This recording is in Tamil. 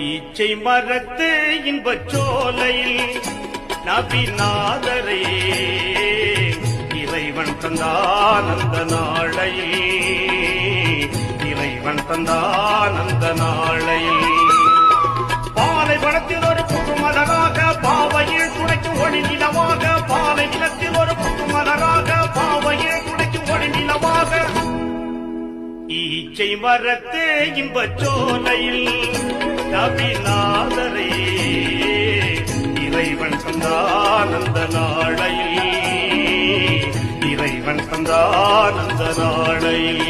ஈச்சை மரத்து இன்பச் சோலையில் நபிநாதரே இறைவன் தந்தானந்த நாளையில் இறைவன் தந்தானந்த நாளையில் பாலை வனத்தில் ஒரு புதுமலராக பாவையில் துடைக்கு ஒளி நிலமாக பாலை நிலத்தில் ஒரு புதுமலராக பாவையில் துடைக்கு ஒளி நிலமாக ஈச்சை மரத்து இன்பச் சோலையில் நபிநாதரே இறைவன் தந்தானந்த நாளையில் இறைவன் தந்தானந்த நாளையில்